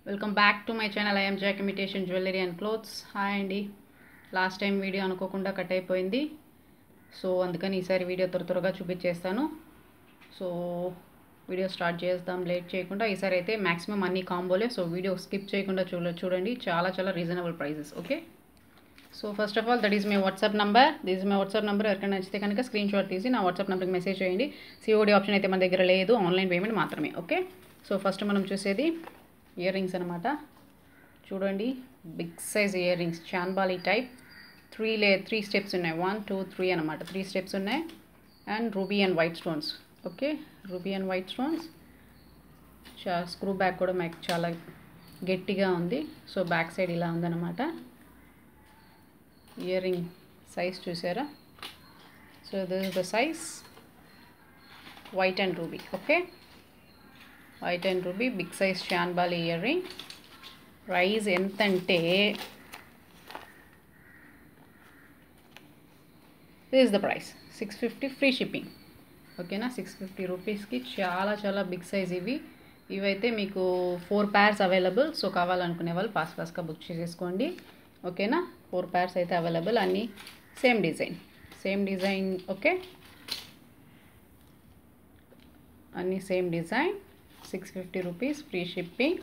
Welcome back to my channel. I'm Jack imitation jewellery and clothes. Hi అండి. Last time video అనుకోకుండా cut అయిపోయింది, so అందుకని ఈసారి video త్వరగా చూపించేస్తాను. సో వీడియో స్టార్ట్ చేద్దాం లేట్ చేయకుండా. ఈసారి అయితే మ్యాక్సిమం అన్ని కాంబోలే, సో వీడియో స్కిప్ చేయకుండా చూడండి. చాలా reasonable prices. Okay, so first of all that is my WhatsApp number. This is my WhatsApp number. ఎవరికైనా నచ్చితే కనుక స్క్రీన్ షాట్ తీసి నా వాట్సాప్ నెంబర్కి మెసేజ్ చేయండి. సిఓడి ఆప్షన్ అయితే మన దగ్గర లేదు, ఆన్లైన్ పేమెంట్ మాత్రమే. ఓకే, సో ఫస్ట్ మనం చూసేది ఇయర్ రింగ్స్ అనమాట. చూడండి, big size earrings, chandbali type. Three steps ఉన్నాయి, 1 2 3 అనమాట. 3 స్టెప్స్ ఉన్నాయి. And ruby and white stones. Okay, ruby and white stones. Screw back కూడా మాకు చాలా గట్టిగా ఉంది. సో బ్యాక్ సైడ్ ఇలా ఉందన్నమాట. ఇయర్ రింగ్ సైజ్ చూసారా? So this is the size, white and ruby. Okay, white and ruby big size chandbali earring. Price ఎంత అంటే, this is the price, 650 free shipping. ఓకేనా, 650 రూపీస్కి చాలా బిగ్ సైజ్ ఇవైతే మీకు 4 pairs అవైలబుల్. సో కావాలనుకునే వాళ్ళు ఫాస్ట్గా బుక్ చేసేసుకోండి. ఓకేనా, 4 pairs అయితే అవైలబుల్, అన్నీ సేమ్ డిజైన్. ఓకే, అన్నీ same design. 650 rupees free shipping,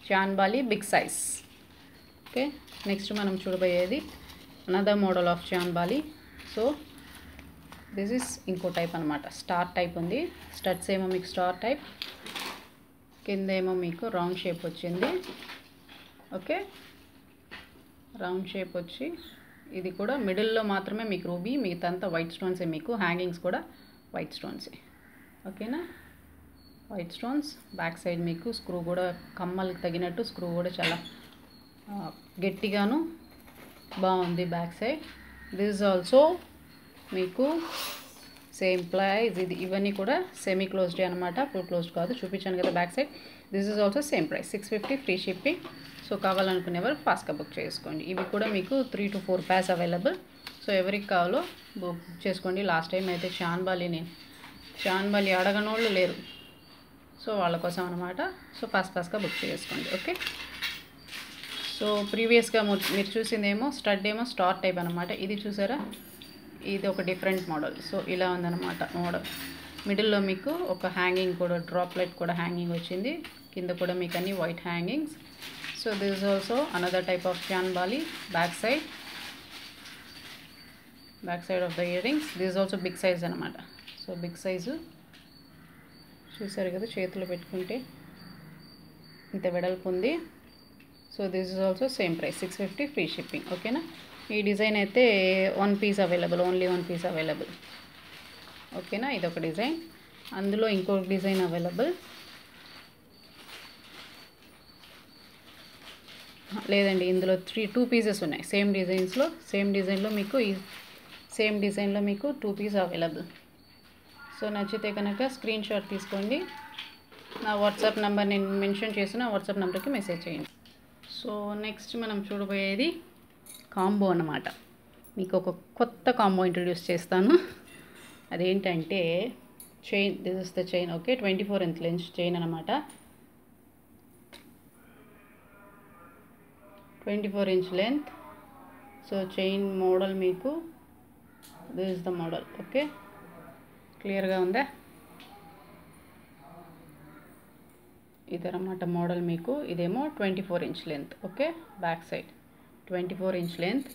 chandbali big size. Okay, next మనం చూడబోయేది another model of chandbali. So this is ఇంకో టైప్ అనమాట. స్టార్ టైప్ ఉంది. స్టడ్స్ ఏమో మీకు స్టార్ టైప్, కింద ఏమో మీకు రౌండ్ షేప్ వచ్చింది. ఓకే, రౌండ్ షేప్ వచ్చి ఇది కూడా మిడిల్లో మాత్రమే మీకు రూబీ, మిగతాంతా వైట్ స్టోన్సే. మీకు హ్యాంగింగ్స్ కూడా వైట్ స్టోన్సే. ఓకేనా, వైట్ స్టోన్స్. బ్యాక్ సైడ్ మీకు స్క్రూ కూడా కమ్మలకి తగినట్టు స్క్రూ కూడా చాలా గట్టిగాను బాగుంది బ్యాక్ సైడ్. దిస్ ఆల్సో మీకు సేమ్ ప్రైస్. ఇవన్నీ కూడా సెమీ క్లోజ్డ్ అనమాట, ఫుల్ క్లోజ్డ్ కాదు. చూపించాను కదా back side. This is also same price, 650 free shipping. So కావాలనుకునేవారు ఫాస్ట్గా బుక్ చేసుకోండి. ఇవి కూడా మీకు 3 to 4 pairs అవైలబుల్. సో ఎవరికి కావాలో బుక్ చేసుకోండి. లాస్ట్ టైం అయితే చాన్బాలి అడగనోళ్ళు లేరు, సో వాళ్ళ కోసం అనమాట. సో ఫాస్ట్గా బుక్ చేసుకోండి. ఓకే, సో ప్రీవియస్గా మీరు చూసిందేమో స్టడ్ ఏమో స్టార్ టైప్ అనమాట. ఇది చూసారా, ఇది ఒక డిఫరెంట్ మోడల్. సో ఇలా ఉందన్నమాట మోడల్. మిడిల్లో మీకు ఒక హ్యాంగింగ్ కూడా, డ్రాప్లెట్ కూడా హ్యాంగింగ్ వచ్చింది. కింద కూడా మీకు అన్ని white hangings. So this is also another type of chandbali. Back side of the earrings. This is also big size అనమాట. సో బిగ్ సైజు చూసారు కదా, చేతిలో పెట్టుకుంటే ఇంత వెడల్పు ఉంది. So this is also same price, 650 free shipping. ఓకేనా, ఈ డిజైన్ అయితే 1 piece available, only 1 piece available. ఓకేనా, ఇదొక డిజైన్. అందులో ఇంకొక డిజైన్ అవైలబుల్ లేదండి, ఇందులో 2 pieces ఉన్నాయి. సేమ్ డిజైన్లో మీకు సేమ్ డిజైన్లో మీకు 2 pieces అవైలబుల్. సో నచ్చితే కనుక స్క్రీన్ షాట్ తీసుకోండి. నా వాట్సాప్ నెంబర్ నేను మెన్షన్ చేసిన వాట్సాప్ నెంబర్కి మెసేజ్ చేయండి. సో నెక్స్ట్ మనం చూడబోయేది కాంబో అన్నమాట. మీకు ఒక కొత్త కాంబో ఇంట్రడ్యూస్ చేస్తాను. అదేంటంటే chain. This is the chain. Okay, 24 inch length chain అనమాట. 24 inch length. So chain model మీకు this is the model. Okay, క్లియర్గా ఉందా? ఇదన్నమాట మోడల్ మీకు. ఇదేమో 24 inch length. Okay, back side 24 inch length.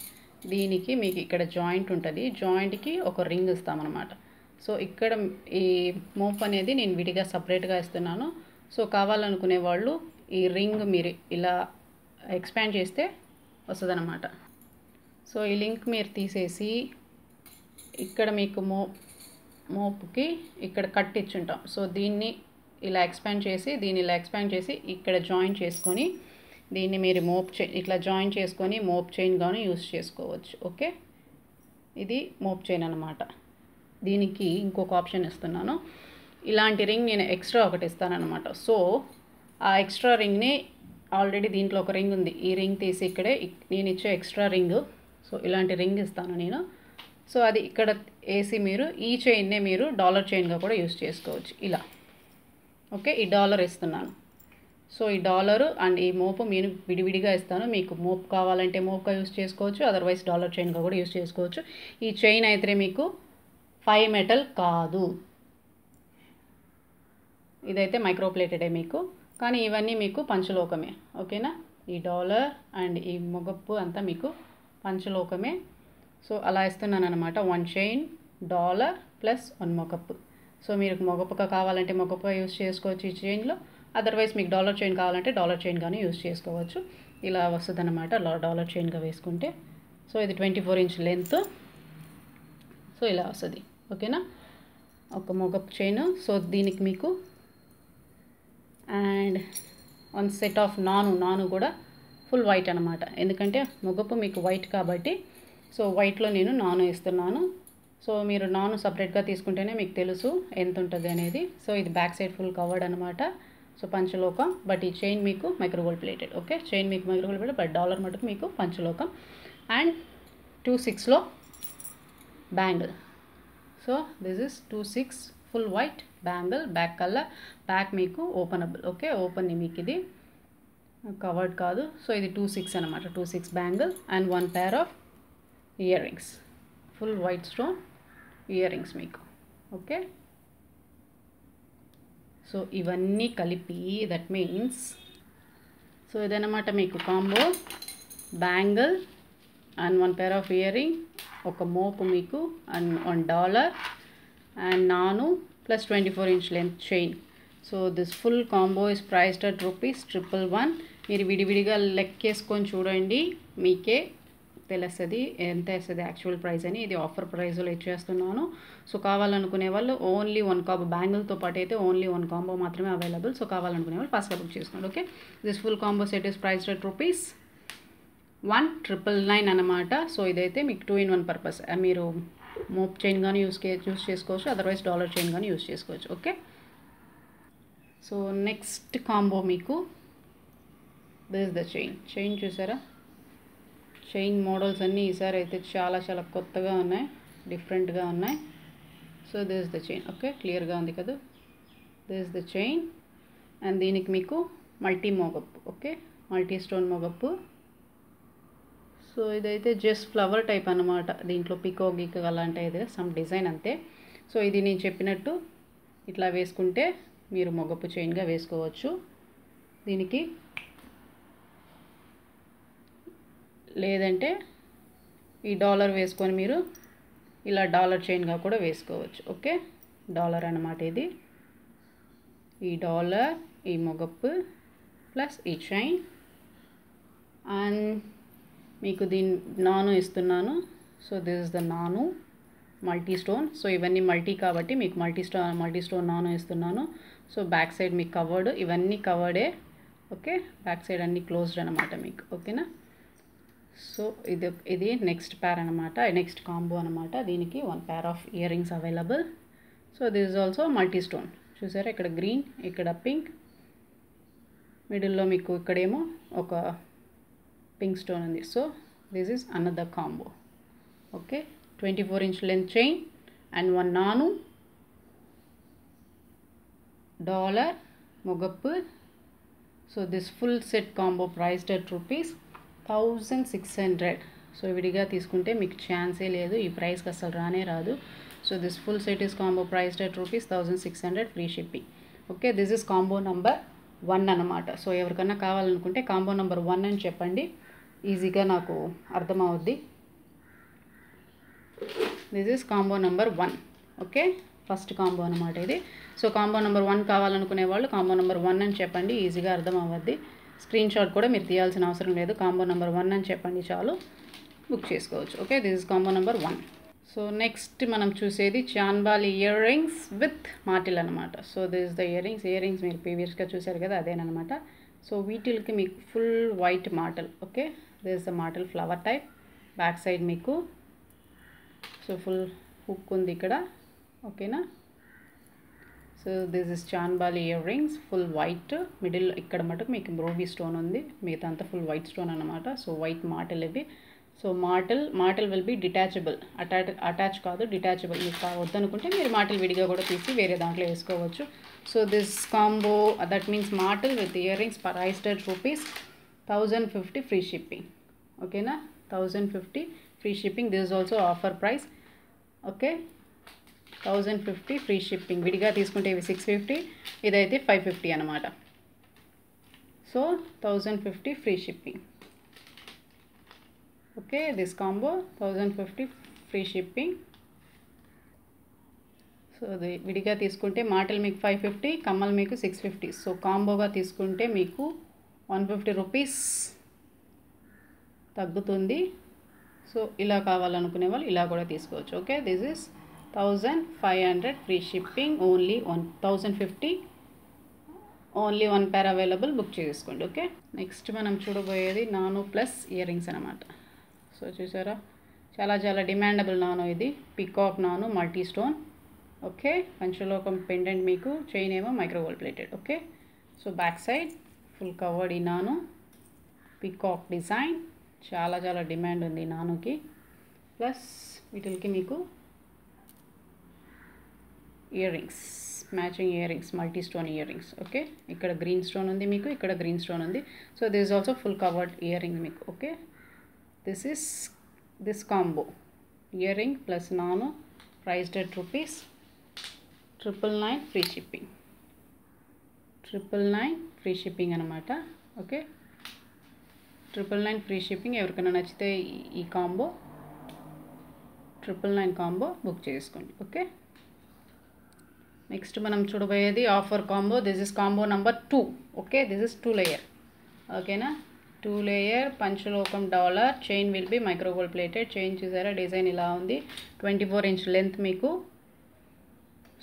దీనికి మీకు ఇక్కడ జాయింట్ ఉంటుంది. జాయింట్కి ఒక రింగ్ ఇస్తామన్నమాట. సో ఇక్కడ ఈ మోప్ అనేది నేను విడిగా సపరేట్గా ఇస్తున్నాను. సో కావాలనుకునే వాళ్ళు ఈ రింగ్ మీరు ఇలా ఎక్స్పాండ్ చేస్తే వస్తుందన్నమాట. సో ఈ లింక్ మీరు తీసేసి ఇక్కడ మీకు మోప్కి ఇక్కడ కట్ ఇచ్చుంటాం. సో దీన్ని ఇలా ఎక్స్పాండ్ చేసి ఇక్కడ జాయిన్ చేసుకొని దీన్ని మీరు ఇట్లా జాయిన్ చేసుకొని మోప్ చైన్ కానీ యూస్ చేసుకోవచ్చు. ఓకే, ఇది మోప్ చైన్ అనమాట. దీనికి ఇంకొక ఆప్షన్ ఇస్తున్నాను. ఇలాంటి రింగ్ నేను ఎక్స్ట్రా ఒకటి ఇస్తానన్నమాట. సో ఆ ఎక్స్ట్రా రింగ్ని ఆల్రెడీ దీంట్లో ఒక రింగ్ ఉంది. ఈ రింగ్ తీసి ఇక్కడే నేను ఇచ్చే ఎక్స్ట్రా రింగ్, సో ఇలాంటి రింగ్ ఇస్తాను నేను. సో అది ఇక్కడ వేసి మీరు ఈ చైన్నే మీరు డాలర్ చైన్గా కూడా యూస్ చేసుకోవచ్చు ఇలా. ఓకే, ఈ డాలర్ ఇస్తున్నాను. సో ఈ డాలరు అండ్ ఈ మోపు నేను విడివిడిగా ఇస్తాను. మీకు మోపు కావాలంటే మోపుగా యూస్ చేసుకోవచ్చు, అదర్వైజ్ డాలర్ చైన్గా కూడా యూస్ చేసుకోవచ్చు. ఈ చైన్ అయితే మీకు 5 మెటల్ కాదు, ఇదైతే మైక్రోప్లేటెడే మీకు, కానీ ఇవన్నీ మీకు పంచలోకమే. ఓకేనా, ఈ డాలర్ అండ్ ఈ మొగప్పు అంతా మీకు పంచలోకమే. సో అలా ఇస్తున్నాను అనమాట. 1 చైన్ డాలర్ ప్లస్ 1 మొగప్పు. సో మీరు మొగప్పుగా కావాలంటే మొగప్పుగా యూస్ చేసుకోవచ్చు ఈ చైన్లో, అదర్వైజ్ మీకు డాలర్ చైన్ కావాలంటే డాలర్ చైన్ కానీ యూస్ చేసుకోవచ్చు. ఇలా వస్తుంది అనమాట డాలర్ చైన్గా వేసుకుంటే. సో ఇది 24 ఇంచ్ లెంత్. సో ఇలా వస్తుంది. ఓకేనా, ఒక మొగపు చైన్. సో దీనికి మీకు అండ్ 1 సెట్ ఆఫ్ నాను కూడా ఫుల్ వైట్ అనమాట, ఎందుకంటే మొగపు మీకు వైట్ కాబట్టి. సో వైట్లో నేను నాను ఇస్తున్నాను. సో మీరు నాను సపరేట్గా తీసుకుంటేనే మీకు తెలుసు ఎంత ఉంటుంది అనేది. సో ఇది బ్యాక్ సైడ్ ఫుల్ కవర్డ్ అనమాట. సో పంచలోకం, బట్ ఈ చైన్ మీకు మైక్రోగోల్డ్ ప్లేటెడ్. ఓకే, చైన్ మీకు మైక్రోగోల్డ్ ప్లేటెడ్, బట్ డాలర్ మటుకు మీకు పంచలోకం. అండ్ 2/6లో bangle. So this is 2/6 full white bangle, back colour, back మీకు ఓపెనబుల్. ఓకే, ఓపెన్ మీకు ఇది కవర్డ్ కాదు. సో ఇది 2/6 అనమాట, 2/6 bangle and 1 pair of earrings, full white stone ear rings మీకు. ఓకే, సో ఇవన్నీ కలిపి దట్ మీన్స్, సో ఇదన్నమాట మీకు combo. Bangle and 1 pair of ear ring, ఒక మోపు మీకు అండ్ 1 డాలర్ అండ్ నాను plus 24 inch length chain. So this full combo is priced at ₹111. మీరు విడివిడిగా లెక్కేసుకొని చూడండి, మీకే తెలుస్తుంది ఎంత వేస్తుంది యాక్చువల్ ప్రైస్ అని. ఇది ఆఫర్ ప్రైస్లో ఇచ్చేస్తున్నాను. సో కావాలనుకునే వాళ్ళు ఓన్లీ 1 కాంబో, బ్యాంగిల్తో పాటు అయితే ఓన్లీ 1 కాంబో మాత్రమే అవైలబుల్. సో కావాలనుకునే వాళ్ళు ఫాస్ట్గా బుక్ చేసుకోండి. Okay, this full combo set is priced at ₹1,999 అనమాట. సో ఇదైతే మీకు 2-in-1 పర్పస్. మీరు మోప్ చైన్ కానీ యూస్ చేసుకోవచ్చు, అదర్వైజ్ డాలర్ చైన్ కానీ యూస్ చేసుకోవచ్చు. ఓకే, సో నెక్స్ట్ కాంబో మీకు దిస్ ద చైన్ చూసారా, చైన్ మోడల్స్ అన్నీ ఈసారి అయితే చాలా చాలా కొత్తగా ఉన్నాయి, డిఫరెంట్గా ఉన్నాయి. So this the chain. Okay, క్లియర్గా ఉంది కదా, దిస్ ద చైన్. అండ్ దీనికి మీకు మల్టీ మొగప్పు. ఓకే, మల్టీ స్టోన్ మొగప్పు. సో ఇదైతే జస్ట్ ఫ్లవర్ టైప్ అనమాట, దీంట్లో పికో గీక్ అలాంటి ఇది సమ్ డిజైన్ అంతే. సో ఇది నేను చెప్పినట్టు ఇట్లా వేసుకుంటే మీరు మొగప్పు చైన్గా వేసుకోవచ్చు. దీనికి లేదంటే ఈ డాలర్ వేసుకొని మీరు ఇలా డాలర్ చైన్గా కూడా వేసుకోవచ్చు. ఓకే, డాలర్ అన్నమాట ఇది. ఈ డాలర్, ఈ మొగప్పు ప్లస్ ఈ చైన్ అండ్ మీకు దీని నాను ఇస్తున్నాను. సో దిస్ ఇస్ ద నాను మల్టీ స్టోన్. సో ఇవన్నీ మల్టీ కాబట్టి మీకు మల్టీ స్టోన్ నాను ఇస్తున్నాను. సో బ్యాక్ సైడ్ మీకు కవర్డ్, ఇవన్నీ కవర్డే. ఓకే, బ్యాక్ సైడ్ అన్నీ క్లోజ్డ్ అనమాట మీకు. ఓకేనా, సో ఇది నెక్స్ట్ పేర్ అనమాట, నెక్స్ట్ కాంబో అనమాట. దీనికి 1 pair of earrings available. So this is also multi stone. చూసారా, ఇక్కడ గ్రీన్, ఇక్కడ పింక్, మిడిల్లో మీకు ఇక్కడేమో ఒక పింక్ స్టోన్ ఉంది. So this is another combo. Okay, 24 inch length chain and 1 నాను, డాలర్, మొగప్పు. So this full set combo priced at ₹1,600. సో విడిగా తీసుకుంటే మీకు ఛాన్సే లేదు, ఈ ప్రైస్కి అసలు రానే రాదు. So this full set is combo priced at ₹1,600 free shipping. Okay, this is combo number 1 అనమాట. సో ఎవరికన్నా కావాలనుకుంటే కాంబో నెంబర్ 1 అని చెప్పండి, ఈజీగా నాకు అర్థమవుద్ది. This is combo number 1. Okay, first combo అనమాట ఇది. సో కాంబో నెంబర్ 1 కావాలనుకునే వాళ్ళు కాంబో నెంబర్ 1 అని చెప్పండి, ఈజీగా అర్థం అవ్వద్ది. స్క్రీన్ షాట్ కూడా మీరు తీయాల్సిన అవసరం లేదు, కాంబో నెంబర్ 1 అని చెప్పండి చాలు, బుక్ చేసుకోవచ్చు. Okay, this is combo number 1. So next మనం చూసేది చాన్బాలి ఇయర్ రింగ్స్ విత్ మాటిల్ అనమాట. So this is the earrings మీరు ప్రీవియస్గా చూసారు కదా, అదేనమాట. సో వీటికి మీకు ఫుల్ వైట్ మాటల్. ఓకే, దిస్ ఇస్ ద మాటల్ ఫ్లవర్ టైప్. బ్యాక్ సైడ్ మీకు సో ఫుల్ హుక్ ఉంది ఇక్కడ. ఓకేనా, so this is chandbali earrings full white. Middle ఇక్కడ మటుకు మీకు రూబీ స్టోన్ ఉంది, మిగతా అంతా ఫుల్ వైట్ స్టోన్ అనమాట. సో వైట్ మాటల్ ఇవి. సో మాటల్ విల్ బి డిటాచబుల్, అటాచ్ కాదు, డిటాచబుల్. మీకు వద్దనుకుంటే మీరు మాటల్ విడిగా కూడా తీసి వేరే దాంట్లో వేసుకోవచ్చు. So this combo that means మాటల్ with earrings priced at ₹1050 free shipping. ఓకేనా, 1050 free shipping. This is also offer price. Okay, 1050 free shipping. విడిగా తీసుకుంటే ఇవి 650, ఇదైతే 550 అనమాట. So 1050 free shipping. Okay, this combo 1050 free shipping. So అది విడిగా తీసుకుంటే మాటలు మీకు 550, కమ్మలు మీకు 650. సో కాంబోగా తీసుకుంటే మీకు 150 రూపీస్ తగ్గుతుంది. సో ఇలా కావాలనుకునే వాళ్ళు ఇలా కూడా తీసుకోవచ్చు. Okay, this is 1500 free shipping, only 1050, only 1 pair available. Book చేసుకోండి. ఓకే, నెక్స్ట్ మనం చూడబోయేది నానో ప్లస్ ఇయర్ రింగ్స్ అనమాట. సో చూసారా, చాలా చాలా డిమాండబుల్ నానో ఇది. Peacock nano multi stone. Okay, పంచలోకం పెండెంట్ మీకు, చైన్ ఏమో micro gold plated. Okay, so back side full covered ఈ నానో, పికాక్ డిజైన్. చాలా చాలా డిమాండ్ ఉంది నానోకి. ప్లస్ వీటికి మీకు earrings, matching earrings, multi stone earrings. Okay, ఇక్కడ గ్రీన్ స్టోన్ ఉంది మీకు, ఇక్కడ గ్రీన్ స్టోన్ ఉంది. So this is also full covered earring మీకు. Okay, this is this combo earring plus nano priced at ₹999 free shipping. 999 free shipping అనమాట. Okay, 999 free shipping. ఎవరికైనా నచ్చితే ఈ కాంబో 999 కాంబో బుక్ చేసుకోండి. Okay, next మనం చూడబోయేది offer combo. This is combo number 2. Okay, this is 2 layer. ఓకేనా, 2 layer పంచలోకం dollar. Chain will be micro gold plated. Chain చూసారా, డిజైన్ ఇలా ఉంది. 24 inch లెంత్ మీకు.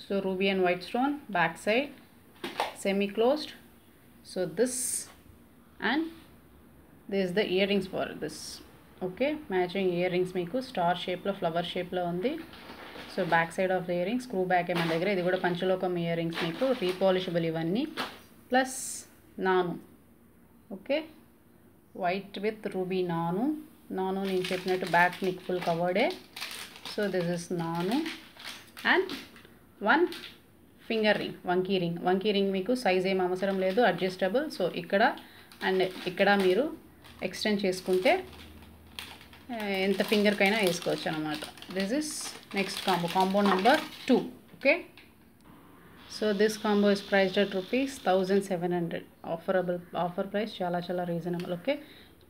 So ruby and white stone. Back side semi closed. So this and this the earrings for this. Okay, matching ear rings మీకు star షేప్లో, flower షేప్లో ఉంది. So back side of the earrings, screw back మన దగ్గర. ఇది కూడా పంచలోకం ఇయర్ రింగ్స్ మీకు, రీపాలిషబుల్ ఇవన్నీ. ప్లస్ నాను. ఓకే, వైట్ విత్ రూబీ నాను. నేను చెప్పినట్టు బ్యాక్ మీకు ఫుల్ కవర్డే. సో దిస్ ఇస్ నాను. అండ్ 1 ఫింగర్ రింగ్, వంకీ రింగ్ మీకు సైజ్ ఏం అవసరం లేదు, అడ్జస్టబుల్. సో ఇక్కడ అండ్ ఇక్కడ మీరు ఎక్స్టెండ్ చేసుకుంటే ఎంత ఫింగర్కైనా వేసుకోవచ్చు అనమాట. This is next combo number 2. Okay, so this combo is priced at ₹1700. Offer price, చాలా చాలా రీజనబుల్. ఓకే,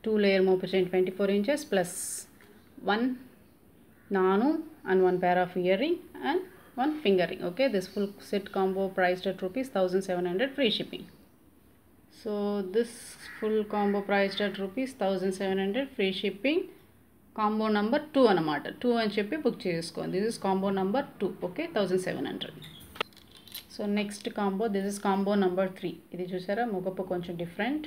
2 లేయర్ మోపు చైన్ 24 inches ప్లస్ 1 నాను and 1 pair of ear ring and 1 finger ring. Okay, this full set combo priced at ₹1700 free shipping. So this full combo priced at ₹1700 free shipping. Combo number 2 అనమాట. 2 అని చెప్పి book చేసుకోండి. This is combo number 2. Okay, 1700. So next combo, this is combo number 3. ఇది చూసారా, ముగపు కొంచెం different.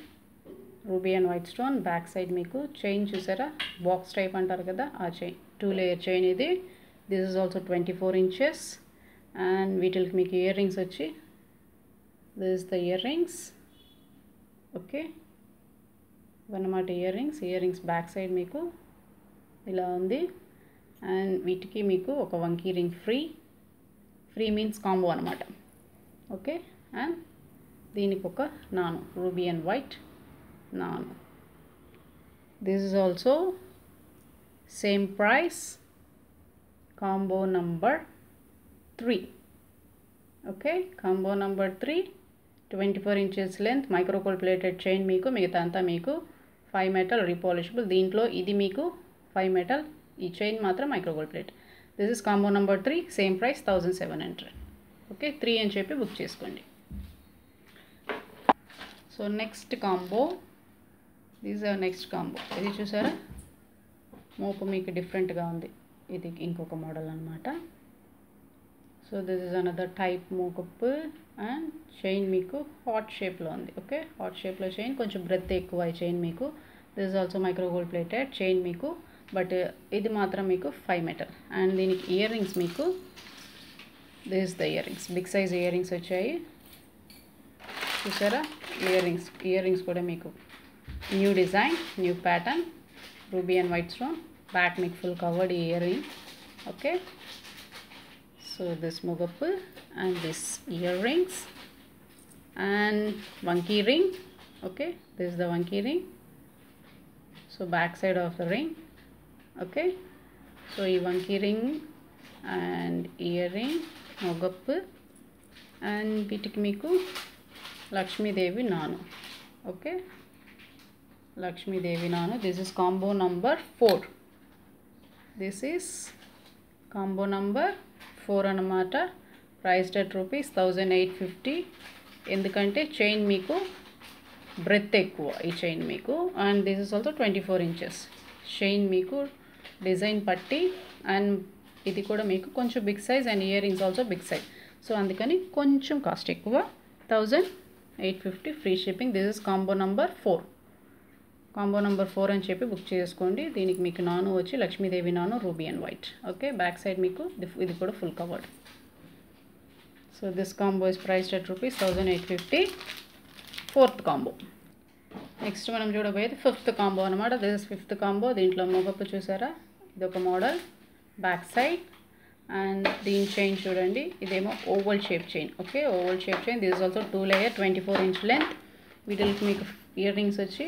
Ruby and white stone. Back side మీకు chain చూసారా, box type అంటారు కదా, ఆ చైన్. 2 లేయర్ చైన్ ఇది. This is also 24 inches. And వీటికి మీకు ఇయర్ రింగ్స్ వచ్చి, this is the earrings. Okay, ఇవన్నమాట ఇయర్ రింగ్స్. బ్యాక్ సైడ్ మీకు ఇలా ఉంది. అండ్ వీటికి మీకు ఒక వంకీ రింగ్ ఫ్రీ మీన్స్ కాంబో అనమాట. ఓకే, అండ్ దీనికి ఒక నాను, రూబీ అండ్ వైట్ నాను. This is also same price, combo number 3. Okay, combo number 3, 24 inches length, micro gold plated chain మీకు. మిగతా అంతా మీకు 5 metal రీపాలిషబుల్. దీంట్లో ఇది మీకు 5 metal, ఈ చైన్ మాత్రం micro gold plate. This is combo number 3, same price 1700. Okay, 3 అని చెప్పి బుక్ చేసుకోండి. So next combo, these are next combo. ఇది చూసారా, మోపు మీకు డిఫరెంట్గా ఉంది. ఇది ఇంకొక మోడల్ అనమాట. So this is another type మోకప్. అండ్ చైన్ మీకు హార్ట్ షేప్లో ఉంది. ఓకే, హార్ట్ షేప్లో చైన్, కొంచెం బ్రెత్ ఎక్కువ ఈ చైన్ మీకు. This is also micro gold plated chain మీకు, బట్ ఇది మాత్రం మీకు 5 metal. అండ్ దీనికి ఇయర్ రింగ్స్ మీకు, this is the earrings, big size earrings వచ్చాయి చూసారా. ఇయర్ రింగ్స్ కూడా మీకు new design, new pattern. ruby and white stone. Back మీకు full covered earring. Okay, so this mogappu and this earrings and vanki ring. Okay, this is the vanki ring. So back side of the ring. Okay, so ఈ vanki ring and earring mogappu and వీటికి మీకు లక్ష్మీదేవి నాను. Okay, Lakshmidevi నాను. This is combo number 4. This is combo number 4 అన్నమాట. Priced at ₹1850. ఎందుకంటే chain మీకు breadth ఎక్కువ ఈ చైన్ మీకు. And this is also 24 inches chain మీకు డిజైన్ పట్టి. అండ్ ఇది కూడా మీకు కొంచెం big size and earrings also big size. So అందుకని కొంచెం కాస్ట్ ఎక్కువ. 1850 free shipping. This is combo number 4. Combo number 4 అని చెప్పి బుక్ చేసుకోండి. దీనికి మీకు నాను వచ్చి లక్ష్మీదేవి నాను ruby and white. Okay, back side మీకు ఇది కూడా full covered. So this combo is priced at ₹1850. 4th combo. Next మనం చూడబోయేది 5th కాంబో అనమాట. This is 5th combo. దీంట్లో మొగప్పు చూసారా, ఇదొక మోడల్. బ్యాక్ సైడ్ అండ్ దీని చైన్ చూడండి, ఇదేమో oval shape chain. Okay, oval shape chain. This is also 2 layer 24 inch length. వీటికి మీకు ఇయర్ రింగ్స్ వచ్చి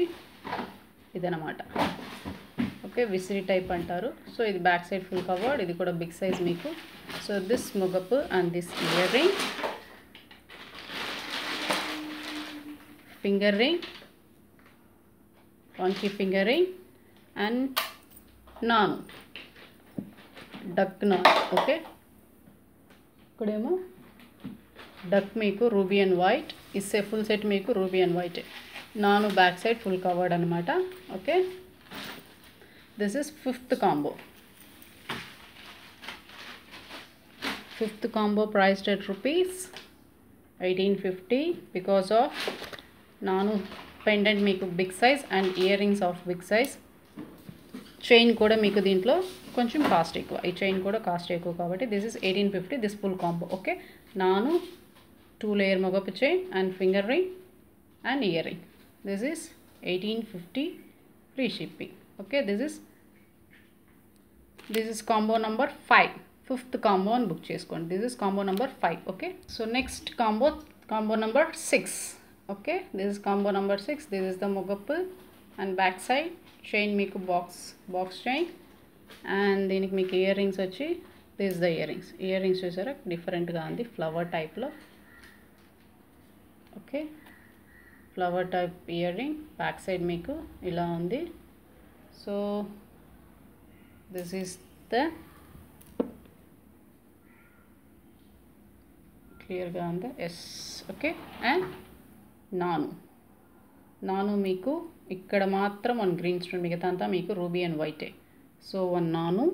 ఇదనమాట. ఓకే, విసిరి టైప్ అంటారు. సో ఇది బ్యాక్ సైడ్ ఫుల్ కవర్డ్. ఇది కూడా బిగ్ సైజ్ మీకు. సో దిస్ మొగప్పు and this earring, finger ring, వంకీ ఫింగర్ రింగ్ అండ్ నాను, డక్ నాన్. ఓకే, ఇక్కడేమో డక్ మీకు రూబీ అండ్ వైట్. ఇస్తే ఫుల్ సెట్ మీకు రూబీ అండ్ వైట్. నాను బ్యాక్ సైడ్ ఫుల్ కవర్డ్ అనమాట. Okay, this is 5th combo. 5th combo priced at ₹1850 because of నాను పెండెంట్ మీకు big size and earrings of big size. Chain కూడా మీకు దీంట్లో కొంచెం కాస్ట్ ఎక్కువ. ఈ చైన్ కూడా కాస్ట్ ఎక్కువ కాబట్టి this is 1850. This full combo. Okay, నాను 2 layer మొగపు chain and finger ring and earring. This is 1850 free shipping. Okay, this is combo number 5. 5th combo అని బుక్ చేసుకోండి. This is combo number 5. Okay, so next combo number 6. Okay, this is combo number 6. This is the మొగప్పు and back side chain మీకు box chain. And దీనికి మీకు ear rings వచ్చి this is the ear rings. Ear rings చూసారా, డిఫరెంట్గా ఉంది, flower టైప్లో. Okay, flower type ear ring. Back side మీకు ఇలా ఉంది. సో దిస్ ఈస్ ద క్లియర్గా ఉంది. ఎస్. ఓకే, అండ్ నాను మీకు ఇక్కడ మాత్రం 1 green stone, మిగతా అంతా మీకు రూబీ అండ్ వైటే. సో 1 నాను.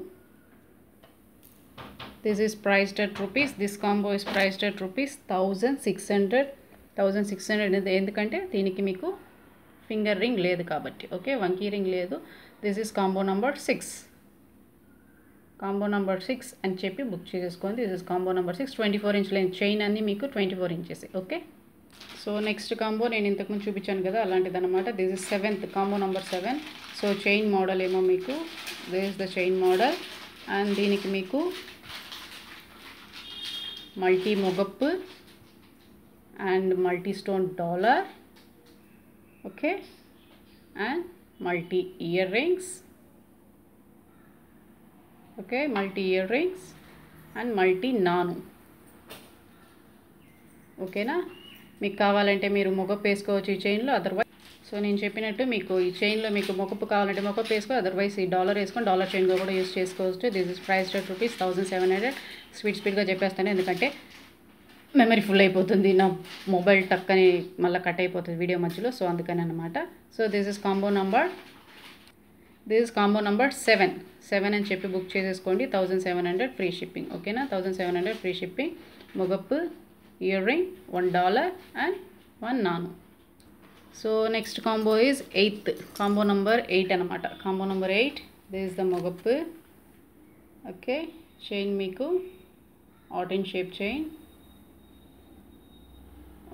This is priced at this combo is priced at ₹1600. 1600 ఎందుకంటే దీనికి మీకు ఫింగర్ రింగ్ లేదు కాబట్టి. ఓకే, వంకీ రింగ్ లేదు. This is combo number 6. Combo number 6 అని చెప్పి బుక్ చేసుకోండి. This is combo number 6. 24 inch length chain అన్నీ మీకు 24 inches. Okay, so next combo నేను ఇంతకుముందు చూపించాను కదా, అలాంటిది అనమాట. This is 7th combo number 7. So chain model ఏమో మీకు this is the chain model. And దీనికి మీకు మల్టీ మొగప్పు and multi stone dollar. Okay, and multi earrings. Okay, multi earrings and multi నాను. ఓకేనా, మీకు కావాలంటే మీరు మొగప్పు వేసుకోవచ్చు ఈ చైన్లో. అదర్వైజ్ సో నేను చెప్పినట్టు మీకు ఈ చైన్లో మీకు మొగప్పు కావాలంటే మొగప్పు వేసుకో, అదర్వైజ్ ఈ డాలర్ వేసుకొని డాలర్ చైన్గా కూడా యూస్ చేసుకోవచ్చు. This is priced at ₹1700. స్పీడ్గా చెప్పేస్తాను ఎందుకంటే మెమరీ ఫుల్ అయిపోతుంది, నా మొబైల్ టక్కని మళ్ళీ కట్ అయిపోతుంది వీడియో మధ్యలో. సో అందుకని అనమాట. So this is combo number 7 అని చెప్పి బుక్ చేసేసుకోండి. 1700 ఫ్రీ షిప్పింగ్. ఓకేనా, 1700 ఫ్రీ షిప్పింగ్. మొగప్పు, ఇయర్ రింగ్, $1 అండ్ 1 నాను. So next combo is 8th combo number 8 అనమాట. Combo number 8. This is the మొగప్పు. ఓకే, చైన్ మీకు ఆటన్ షేప్ చైన్.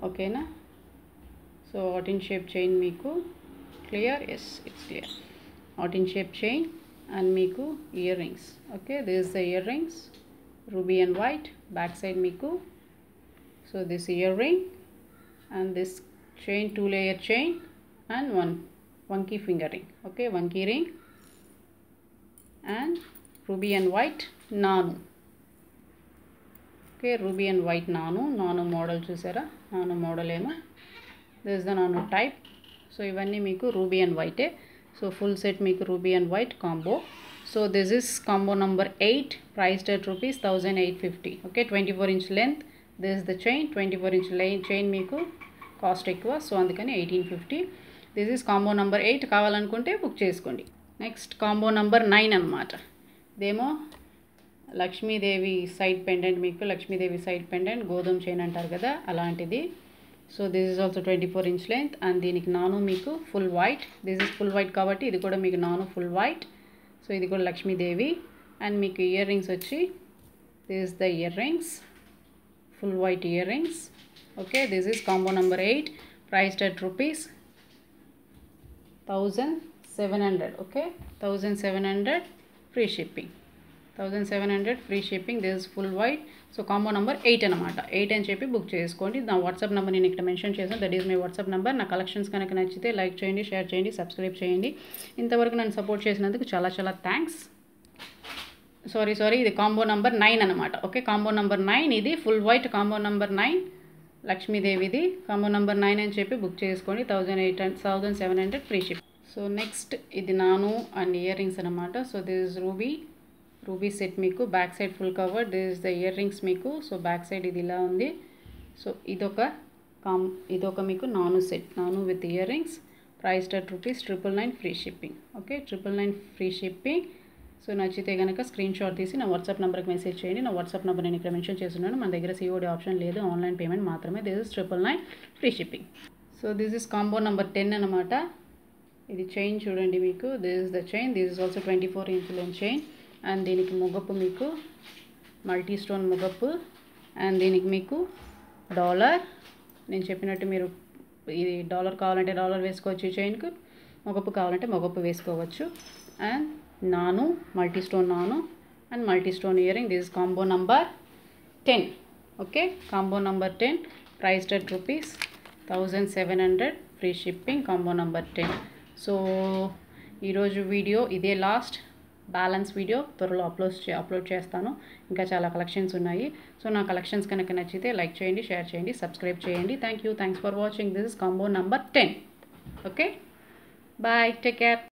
ఓకేనా, సో ఆటన్ షేప్ చైన్ మీకు clear. Yes, it's clear. Heart in shape chain and మీకు earrings. Okay, this is the earrings, ruby and white. Back side మీకు so this earring and this chain, 2-layer chain and one key finger ring. Okay, one key ring and ruby and white nano. Okay, ruby and white nano model chusara, nano model emo. This is the nano type. So ivanni meeku ruby and white. So full set meeku ruby and white combo. So this is combo number 8, priced at rupees 1850. Okay, 24-inch length. This is the chain, 24-inch chain meeku cost ఎక్కువ, so అందుకని 1850. This is combo number 8. కావాలనుకుంటే book చేసుకోండి. Next combo number 9 అనమాట. ఇదేమో Lakshmidevi side pendant, మీకు Lakshmidevi side pendant గోధుమ chain అంటారు కదా అలాంటిది. So this is also 24-inch length and దీనికి నాను మీకు full white. This is full white కాబట్టి ఇది కూడా మీకు నాను ఫుల్ వైట్. సో ఇది కూడా లక్ష్మీదేవి అండ్ మీకు ఇయర్ రింగ్స్ వచ్చి this is the earrings, full white ear rings. Okay, this is combo number 8, priced at rupees 1700. Okay, 1700 free shipping. 1700 free shipping. This is full white. So combo number 8 అనమాట. 8 అని చెప్పి book చేసుకోండి. నా WhatsApp number నేను ఇక్కడ mention చేశాను, that is my WhatsApp number. నా collections కనుక నచ్చితే లైక్ చేయండి, షేర్ చేయండి, సబ్స్క్రైబ్ చేయండి. ఇంతవరకు నన్ను సపోర్ట్ చేసినందుకు చాలా చాలా థ్యాంక్స్. సారీ, ఇది కాంబో నెంబర్ 9 అనమాట. ఓకే, కాంబో నెంబర్ 9 ఇది ఫుల్ వైట్ కాంబో నెంబర్ 9 లక్ష్మీదేవిది. కాంబో నెంబర్ 9 అని చెప్పి బుక్ చేసుకోండి. 1700 ఫ్రీ షిప్. సో నెక్స్ట్ ఇది నాను అండ్ ఇయర్ రింగ్స్ అనమాట. So this is ruby set మీకు back side full cover. This is the ear rings మీకు. సో బ్యాక్ సైడ్ ఇది ఇలా ఉంది. సో ఇదొక మీకు నాను సెట్, నాను with earrings, priced at rupees 999 free shipping. Okay, 999 free shipping. So నచ్చితే కనుక స్క్రీన్ షాట్ తీసి నా వాట్సాప్ నెంబర్కి మెసేజ్ చేయండి. నా వాట్సాప్ నెంబర్ నేను ఇక్కడ మెన్షన్ చేస్తున్నాను. మన దగ్గర COD ఆప్షన్ లేదు, ఆన్లైన్ పేమెంట్ మాత్రమే. This is 999 free shipping. So this is combo number 10 అనమాట. ఇది చైన్ చూడండి మీకు. This is the chain. This is also 24-inch chain and దీనికి ముగప్పు మీకు మల్టీ స్టోన్ ముగప్పు అండ్ దీనికి మీకు డాలర్. నేను చెప్పినట్టు మీరు ఇది డాలర్ కావాలంటే డాలర్ వేసుకోవచ్చు, ఈ చైన్కు ముగప్పు కావాలంటే ముగప్పు వేసుకోవచ్చు. అండ్ నాను మల్టీ స్టోన్ నాను and multi stone ear ring. This is combo number 10. Okay, combo number 10 priced at rupees 1700 free shipping. Combo number 10. So ఈరోజు వీడియో ఇదే లాస్ట్. బ్యాలెన్స్ వీడియో త్వరలో అప్లోడ్ చేస్తాను. ఇంకా చాలా కలెక్షన్స్ ఉన్నాయి. సో నా కలెక్షన్స్ కనుక నచ్చితే లైక్ చేయండి, షేర్ చేయండి, సబ్స్క్రైబ్ చేయండి. Thanks for watching. This is combo number 10. Okay, bye, take care.